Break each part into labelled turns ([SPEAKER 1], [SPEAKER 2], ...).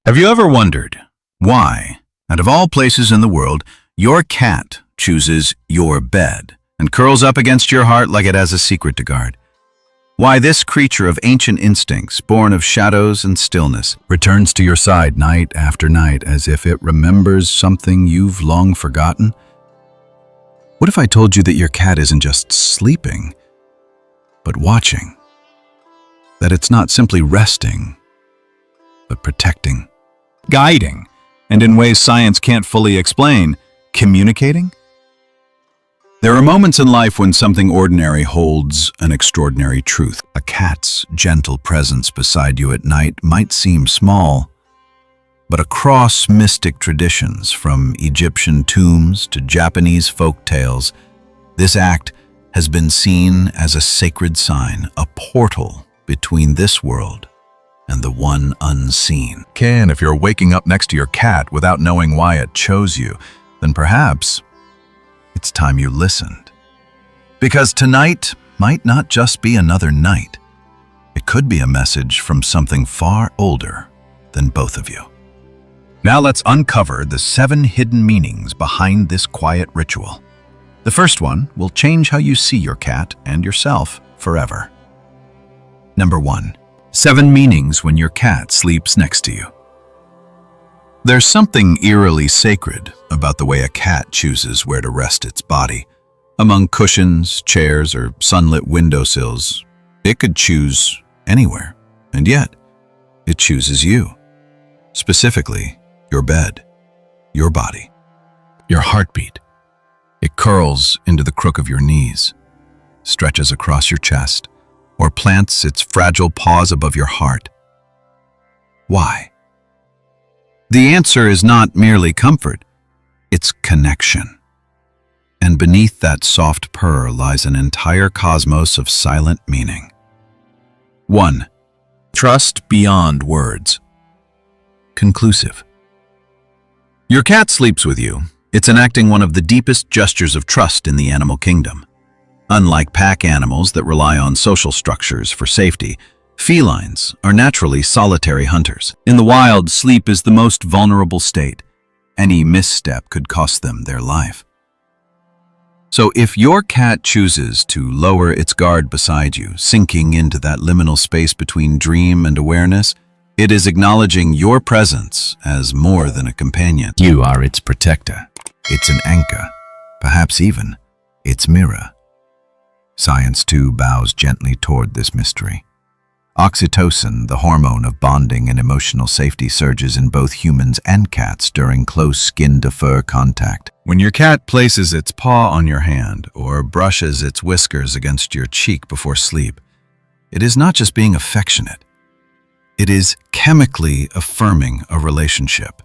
[SPEAKER 1] Have you ever wondered why, out of all places in the world, your cat chooses your bed and curls up against your heart like it has a secret to guard? Why this creature of ancient instincts, born of shadows and stillness, returns to your side night after night as if it remembers something you've long forgotten? What if I told you that your cat isn't just sleeping, but watching? That it's not simply resting, but protecting, guiding, and in ways science can't fully explain, communicating? There are moments in life when something ordinary holds an extraordinary truth. A cat's gentle presence beside you at night might seem small, but across mystic traditions, from Egyptian tombs to Japanese folk tales, this act has been seen as a sacred sign, a portal between this world and the one unseen. If you're waking up next to your cat without knowing why it chose you, then perhaps it's time you listened. Because tonight might not just be another night. It could be a message from something far older than both of you. Now let's uncover the 7 hidden meanings behind this quiet ritual. The first one will change how you see your cat and yourself forever. Number 1. 7 meanings when your cat sleeps next to you. There's something eerily sacred about the way a cat chooses where to rest its body. Among cushions, chairs, or sunlit windowsills, it could choose anywhere, and yet it chooses you. Specifically, your bed, your body, your heartbeat. It curls into the crook of your knees, stretches across your chest, or plants its fragile paws above your heart. Why? The answer is not merely comfort, it's connection. And beneath that soft purr lies an entire cosmos of silent meaning. 1. Trust beyond words. Conclusive. Your cat sleeps with you. It's enacting one of the deepest gestures of trust in the animal kingdom. Unlike pack animals that rely on social structures for safety, felines are naturally solitary hunters. In the wild, sleep is the most vulnerable state. Any misstep could cost them their life. So if your cat chooses to lower its guard beside you, sinking into that liminal space between dream and awareness, it is acknowledging your presence as more than a companion. You are its protector, it's an anchor, perhaps even its mirror. Science, too, bows gently toward this mystery. Oxytocin, the hormone of bonding and emotional safety, surges in both humans and cats during close skin-to-fur contact. When your cat places its paw on your hand or brushes its whiskers against your cheek before sleep, it is not just being affectionate. It is chemically affirming a relationship.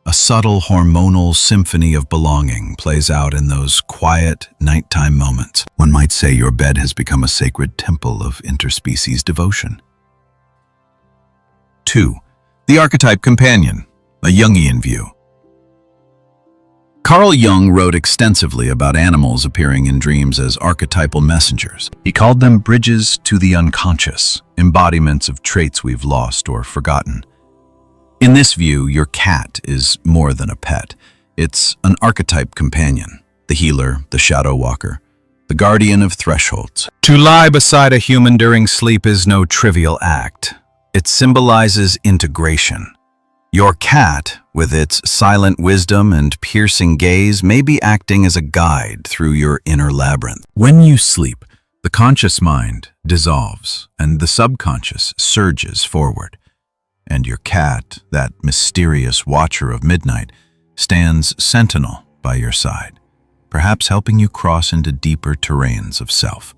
[SPEAKER 1] A subtle hormonal symphony of belonging plays out in those quiet, nighttime moments. One might say your bed has become a sacred temple of interspecies devotion. 2. The archetype companion, a Jungian view. Carl Jung wrote extensively about animals appearing in dreams as archetypal messengers. He called them bridges to the unconscious, embodiments of traits we've lost or forgotten. In this view, your cat is more than a pet. It's an archetype companion, the healer, the shadow walker, the guardian of thresholds. To lie beside a human during sleep is no trivial act. It symbolizes integration. Your cat, with its silent wisdom and piercing gaze, may be acting as a guide through your inner labyrinth. When you sleep, the conscious mind dissolves and the subconscious surges forward. And your cat, that mysterious watcher of midnight, stands sentinel by your side, perhaps helping you cross into deeper terrains of self.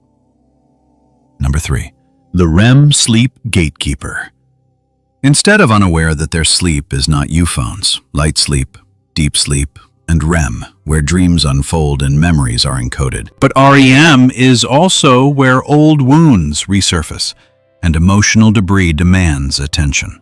[SPEAKER 1] Number 3. The REM sleep gatekeeper. Instead of unaware that their sleep is not euphones, light sleep, deep sleep, and REM, where dreams unfold and memories are encoded. But REM is also where old wounds resurface and emotional debris demands attention.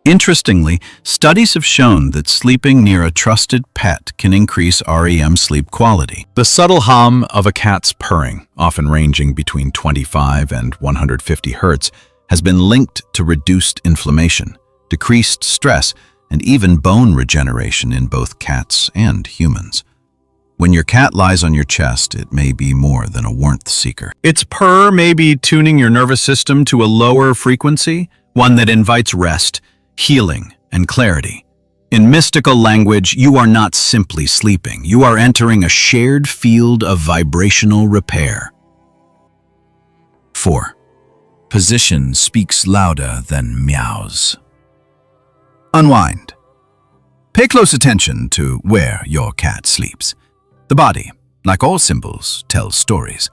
[SPEAKER 1] Interestingly, studies have shown that sleeping near a trusted pet can increase REM sleep quality. The subtle hum of a cat's purring, often ranging between 25 and 150 hertz, has been linked to reduced inflammation, decreased stress, and even bone regeneration in both cats and humans. When your cat lies on your chest, it may be more than a warmth seeker. Its purr may be tuning your nervous system to a lower frequency, one that invites rest, healing, and clarity. In mystical language, you are not simply sleeping. You are entering a shared field of vibrational repair. 4. Position speaks louder than meows. Unwind. Pay close attention to where your cat sleeps. The body, like all symbols, tells stories.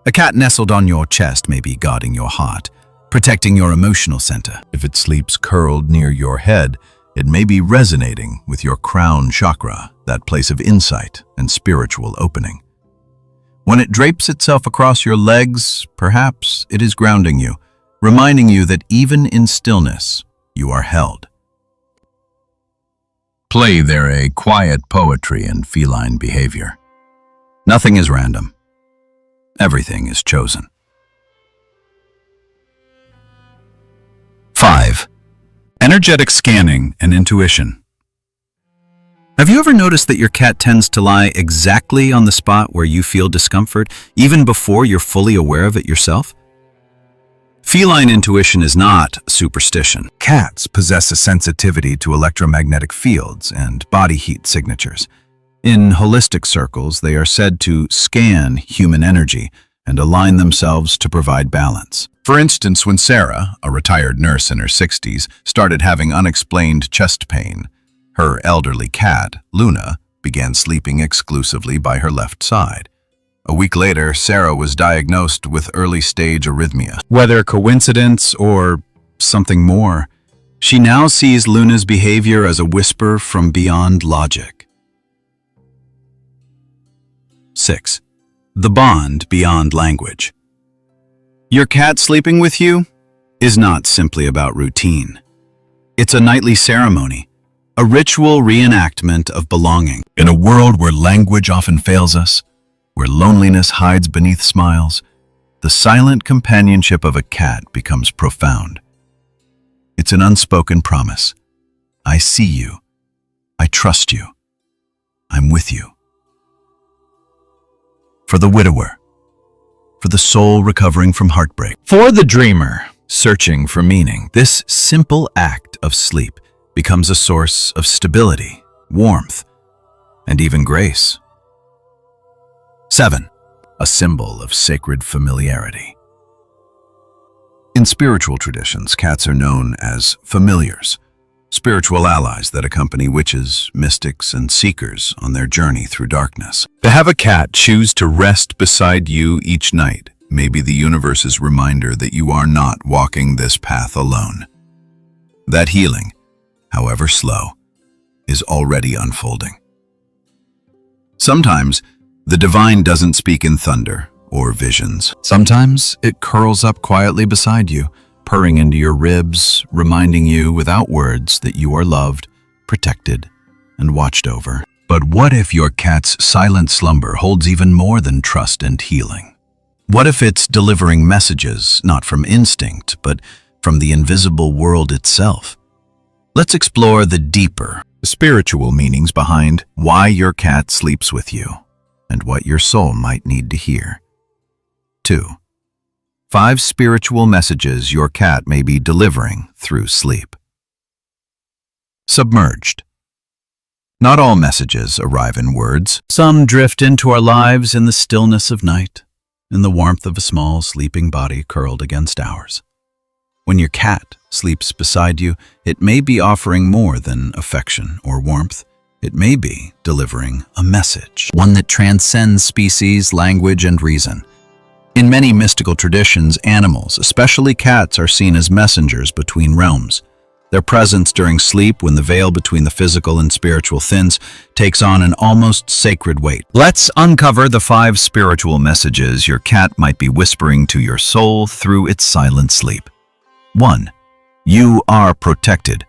[SPEAKER 1] A cat nestled on your chest may be guarding your heart, protecting your emotional center. If it sleeps curled near your head, it may be resonating with your crown chakra, that place of insight and spiritual opening. When it drapes itself across your legs, perhaps it is grounding you, reminding you that even in stillness, you are held. Play there a quiet poetry in feline behavior. Nothing is random. Everything is chosen. 5. Energetic scanning and intuition. Have you ever noticed that your cat tends to lie exactly on the spot where you feel discomfort, even before you're fully aware of it yourself? Feline intuition is not superstition. Cats possess a sensitivity to electromagnetic fields and body heat signatures. In holistic circles, they are said to scan human energy and align themselves to provide balance. For instance, when Sarah, a retired nurse in her 60s, started having unexplained chest pain, her elderly cat, Luna, began sleeping exclusively by her left side. A week later, Sarah was diagnosed with early-stage arrhythmia. Whether coincidence or something more, she now sees Luna's behavior as a whisper from beyond logic. 6. The bond beyond language. Your cat sleeping with you is not simply about routine. It's a nightly ceremony, a ritual reenactment of belonging. In a world where language often fails us, where loneliness hides beneath smiles, the silent companionship of a cat becomes profound. It's an unspoken promise. I see you. I trust you. I'm with you. For the widower. For the soul recovering from heartbreak. For the dreamer searching for meaning, this simple act of sleep becomes a source of stability, warmth, and even grace. 7. A symbol of sacred familiarity. In spiritual traditions, cats are known as familiars, spiritual allies that accompany witches, mystics, and seekers on their journey through darkness. To have a cat choose to rest beside you each night may be the universe's reminder that you are not walking this path alone. That healing, however slow, is already unfolding. Sometimes, the divine doesn't speak in thunder or visions. Sometimes it curls up quietly beside you, purring into your ribs, reminding you without words that you are loved, protected, and watched over. But what if your cat's silent slumber holds even more than trust and healing? What if it's delivering messages, not from instinct, but from the invisible world itself? Let's explore the deeper, spiritual meanings behind why your cat sleeps with you and what your soul might need to hear. 2. 5 spiritual messages your cat may be delivering through sleep. Submerged. Not all messages arrive in words. Some drift into our lives in the stillness of night, in the warmth of a small sleeping body curled against ours. When your cat sleeps beside you, it may be offering more than affection or warmth. It may be delivering a message, one that transcends species, language, and reason. In many mystical traditions, animals, especially cats, are seen as messengers between realms. Their presence during sleep, when the veil between the physical and spiritual thins, takes on an almost sacred weight. Let's uncover the 5 spiritual messages your cat might be whispering to your soul through its silent sleep. 1. You are protected.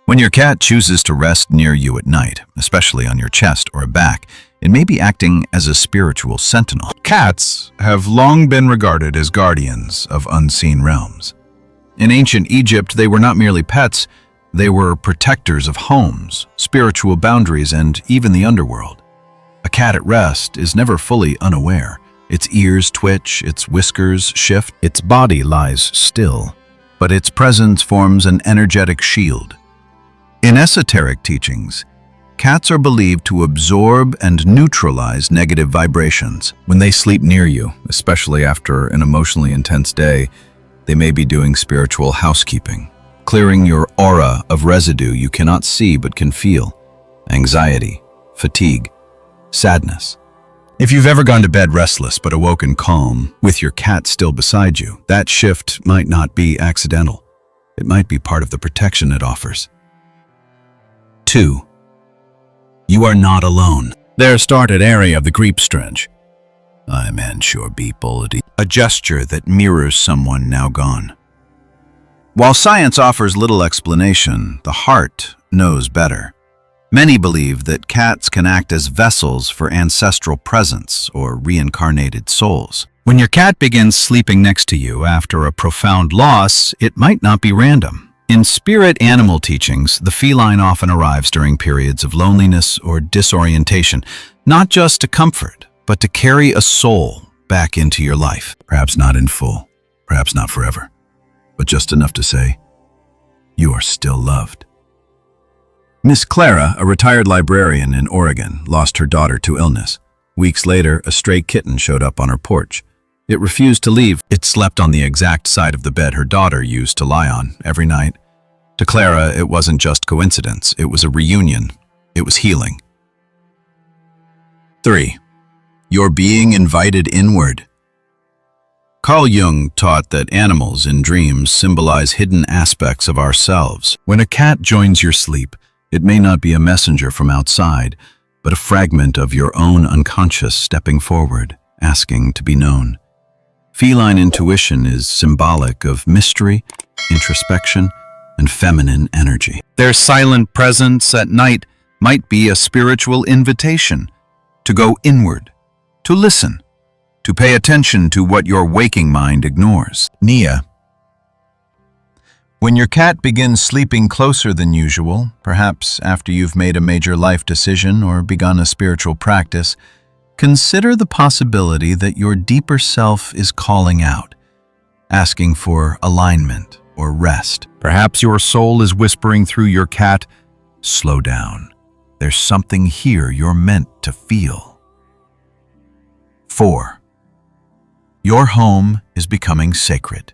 [SPEAKER 1] When your cat chooses to rest near you at night, especially on your chest or back, it may be acting as a spiritual sentinel. Cats have long been regarded as guardians of unseen realms. In ancient Egypt, they were not merely pets, they were protectors of homes, spiritual boundaries, and even the underworld. A cat at rest is never fully unaware. Its ears twitch, its whiskers shift, its body lies still, but its presence forms an energetic shield. In esoteric teachings, cats are believed to absorb and neutralize negative vibrations. When they sleep near you, especially after an emotionally intense day, they may be doing spiritual housekeeping, clearing your aura of residue you cannot see but can feel: anxiety, fatigue, sadness. If you've ever gone to bed restless but awoken calm, with your cat still beside you, that shift might not be accidental. It might be part of the protection it offers. 2. You are not alone. There started area of the creep stretch. I'm unsure people. A gesture that mirrors someone now gone. While science offers little explanation, the heart knows better. Many believe that cats can act as vessels for ancestral presence or reincarnated souls. When your cat begins sleeping next to you after a profound loss, it might not be random. In spirit animal teachings, the feline often arrives during periods of loneliness or disorientation, not just to comfort, but to carry a soul back into your life. Perhaps not in full, perhaps not forever, but just enough to say, you are still loved. Miss Clara, a retired librarian in Oregon, lost her daughter to illness. Weeks later, a stray kitten showed up on her porch. It refused to leave. It slept on the exact side of the bed her daughter used to lie on every night. To Clara, it wasn't just coincidence. It was a reunion. It was healing. 3. You're being invited inward. Carl Jung taught that animals in dreams symbolize hidden aspects of ourselves. When a cat joins your sleep, it may not be a messenger from outside, but a fragment of your own unconscious stepping forward, asking to be known. Feline intuition is symbolic of mystery, introspection, and feminine energy. Their silent presence at night might be a spiritual invitation to go inward, to listen, to pay attention to what your waking mind ignores. Nia. When your cat begins sleeping closer than usual, perhaps after you've made a major life decision or begun a spiritual practice, consider the possibility that your deeper self is calling out, asking for alignment or rest. Perhaps your soul is whispering through your cat, slow down. There's something here you're meant to feel. 4. Your home is becoming sacred.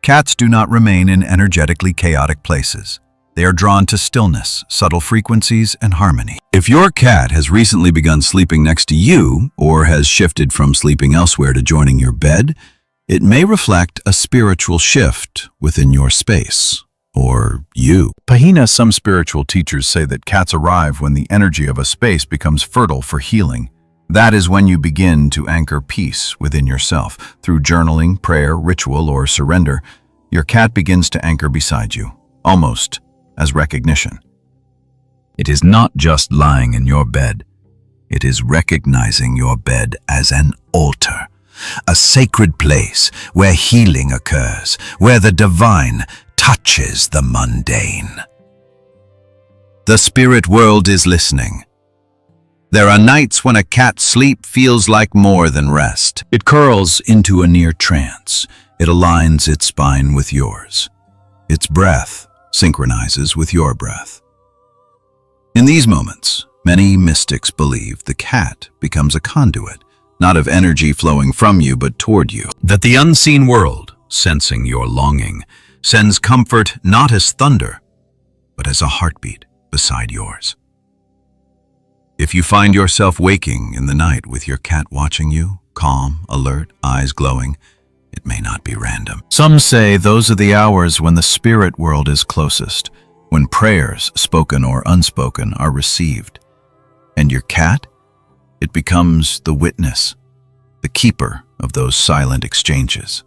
[SPEAKER 1] Cats do not remain in energetically chaotic places. They are drawn to stillness, subtle frequencies, and harmony. If your cat has recently begun sleeping next to you, or has shifted from sleeping elsewhere to joining your bed, it may reflect a spiritual shift within your space, or you. Pahina, some spiritual teachers say that cats arrive when the energy of a space becomes fertile for healing. That is when you begin to anchor peace within yourself. Through journaling, prayer, ritual, or surrender, your cat begins to anchor beside you, almost as recognition. It is not just lying in your bed. It is recognizing your bed as an altar, a sacred place where healing occurs, where the divine touches the mundane. The spirit world is listening. There are nights when a cat's sleep feels like more than rest. It curls into a near trance. It aligns its spine with yours. Its breath synchronizes with your breath. In these moments, many mystics believe the cat becomes a conduit, not of energy flowing from you but toward you. That the unseen world, sensing your longing, sends comfort not as thunder, but as a heartbeat beside yours. If you find yourself waking in the night with your cat watching you, calm, alert, eyes glowing, it may not be random. Some say those are the hours when the spirit world is closest, when prayers, spoken or unspoken, are received. And your cat? It becomes the witness, the keeper of those silent exchanges.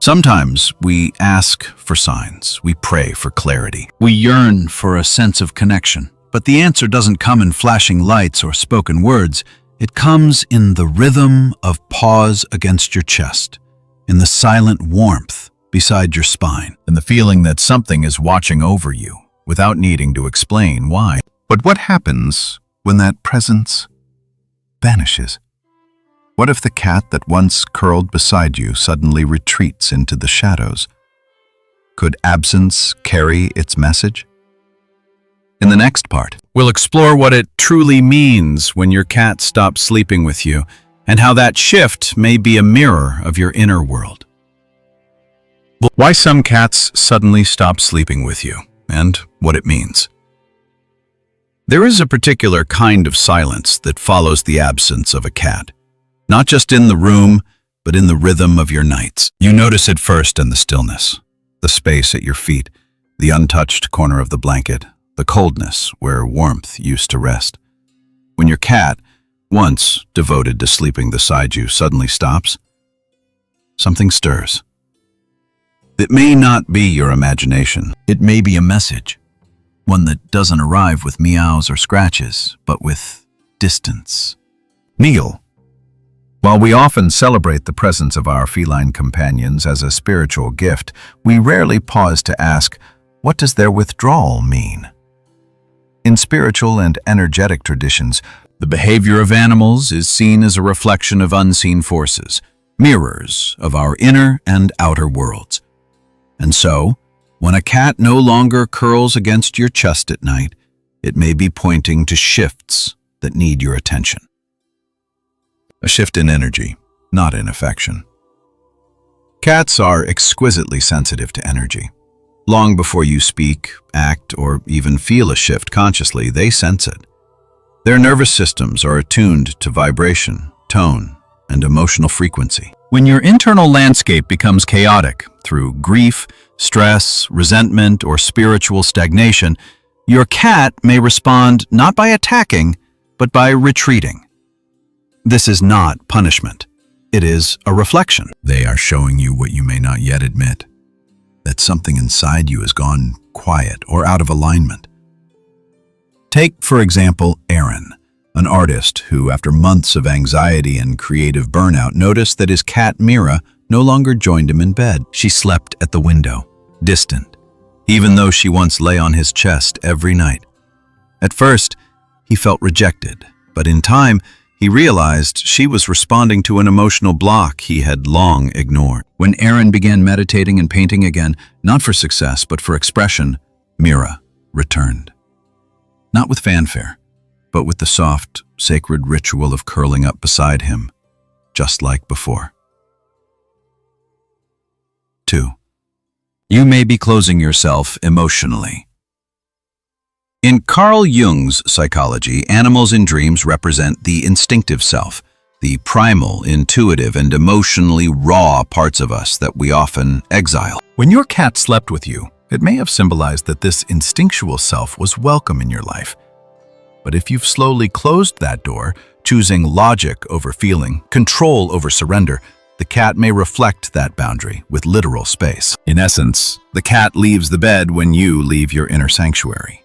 [SPEAKER 1] Sometimes we ask for signs, we pray for clarity, we yearn for a sense of connection. But the answer doesn't come in flashing lights or spoken words. It comes in the rhythm of paws against your chest, in the silent warmth beside your spine, and the feeling that something is watching over you without needing to explain why. But what happens when that presence vanishes? What if the cat that once curled beside you suddenly retreats into the shadows? Could absence carry its message? In the next part, we'll explore what it truly means when your cat stops sleeping with you, and how that shift may be a mirror of your inner world. Why some cats suddenly stop sleeping with you, and what it means. There is a particular kind of silence that follows the absence of a cat, not just in the room, but in the rhythm of your nights. You notice it first in the stillness, the space at your feet, the untouched corner of the blanket, the coldness where warmth used to rest. When your cat, once devoted to sleeping beside you, suddenly stops, something stirs. It may not be your imagination. It may be a message, one that doesn't arrive with meows or scratches, but with distance. Kneel. While we often celebrate the presence of our feline companions as a spiritual gift, we rarely pause to ask, what does their withdrawal mean? In spiritual and energetic traditions, the behavior of animals is seen as a reflection of unseen forces, mirrors of our inner and outer worlds. And so, when a cat no longer curls against your chest at night, it may be pointing to shifts that need your attention. A shift in energy, not in affection. Cats are exquisitely sensitive to energy. Long before you speak, act, or even feel a shift consciously, they sense it. Their nervous systems are attuned to vibration, tone, and emotional frequency. When your internal landscape becomes chaotic through grief, stress, resentment, or spiritual stagnation, your cat may respond not by attacking, but by retreating. This is not punishment. It is a reflection. They are showing you what you may not yet admit, that something inside you has gone quiet or out of alignment. Take, for example, Aaron, an artist who, after months of anxiety and creative burnout, noticed that his cat Mira no longer joined him in bed. She slept at the window, distant, even though she once lay on his chest every night. At first, he felt rejected, but in time, he realized she was responding to an emotional block he had long ignored. When Aaron began meditating and painting again, not for success, but for expression, Mira returned. Not with fanfare, but with the soft, sacred ritual of curling up beside him, just like before. 2. You may be closing yourself emotionally. In Carl Jung's psychology, animals in dreams represent the instinctive self, the primal, intuitive, and emotionally raw parts of us that we often exile. When your cat slept with you, it may have symbolized that this instinctual self was welcome in your life. But if you've slowly closed that door, choosing logic over feeling, control over surrender, the cat may reflect that boundary with literal space. In essence, the cat leaves the bed when you leave your inner sanctuary.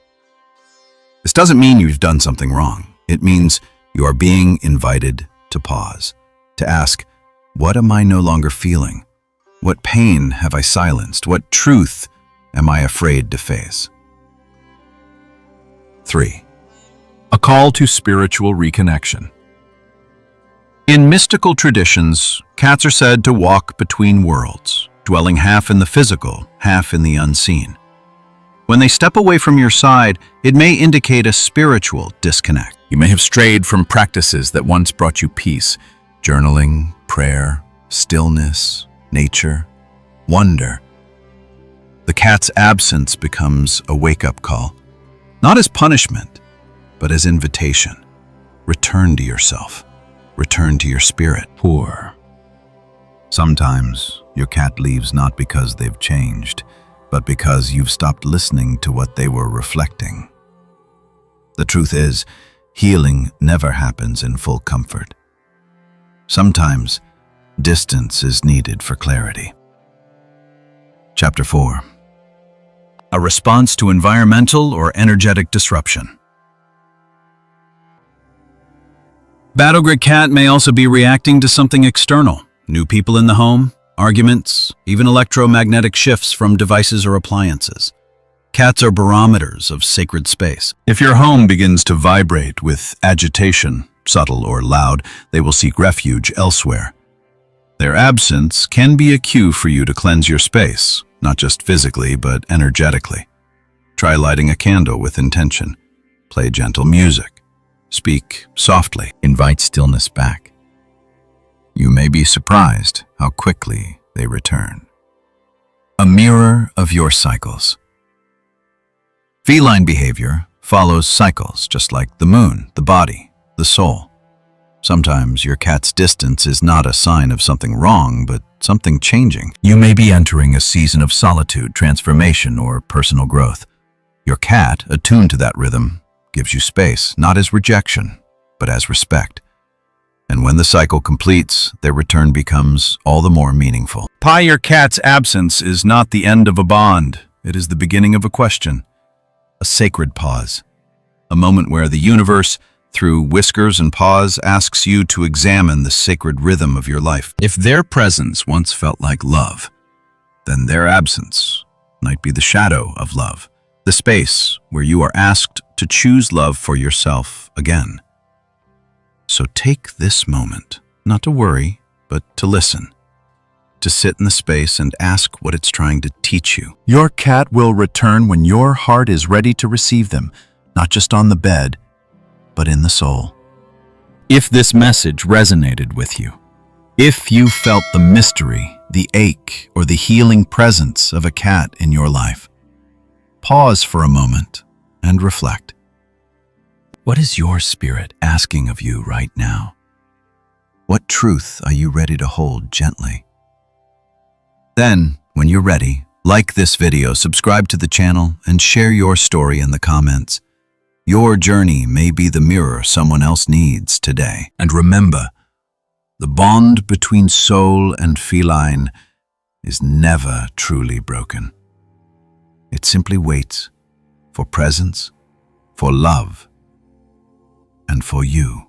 [SPEAKER 1] This doesn't mean you've done something wrong. It means you are being invited to pause, to ask, what am I no longer feeling? What pain have I silenced? What truth am I afraid to face? 3. A call to spiritual reconnection. In mystical traditions, cats are said to walk between worlds, dwelling half in the physical, half in the unseen. When they step away from your side, it may indicate a spiritual disconnect. You may have strayed from practices that once brought you peace: journaling, prayer, stillness, nature, wonder. The cat's absence becomes a wake-up call, not as punishment, but as invitation. Return to yourself. Return to your spirit. Poor. Sometimes your cat leaves not because they've changed, but because you've stopped listening to what they were reflecting. The truth is, healing never happens in full comfort. Sometimes, distance is needed for clarity. Chapter 4. A response to environmental or energetic disruption. Battlegrid cat may also be reacting to something external: new people in the home, arguments, even electromagnetic shifts from devices or appliances. Cats are barometers of sacred space. If your home begins to vibrate with agitation, subtle or loud, they will seek refuge elsewhere. Their absence can be a cue for you to cleanse your space, not just physically, but energetically. Try lighting a candle with intention. Play gentle music. Speak softly. Invite stillness back. You may be surprised how quickly they return. A mirror of your cycles. Feline behavior follows cycles, just like the moon, the body, the soul. Sometimes your cat's distance is not a sign of something wrong, but something changing. You may be entering a season of solitude, transformation, or personal growth. Your cat, attuned to that rhythm, gives you space, not as rejection, but as respect. And when the cycle completes, their return becomes all the more meaningful. Your cat's absence is not the end of a bond. It is the beginning of a question. A sacred pause. A moment where the universe, through whiskers and paws, asks you to examine the sacred rhythm of your life. If their presence once felt like love, then their absence might be the shadow of love, the space where you are asked to choose love for yourself again. So take this moment, not to worry, but to listen, to sit in the space and ask what it's trying to teach you.
[SPEAKER 2] Your cat will return when your heart is ready to receive them, not just on the bed, but in the soul. If this message resonated with you, if you felt the mystery, the ache, or the healing presence of a cat in your life, pause for a moment and reflect. What is your spirit asking of you right now? What truth are you ready to hold gently? Then, when you're ready, like this video, subscribe to the channel, and share your story in the comments. Your journey may be the mirror someone else needs today. And remember, the bond between soul and feline is never truly broken. It simply waits for presence, for love, and for you.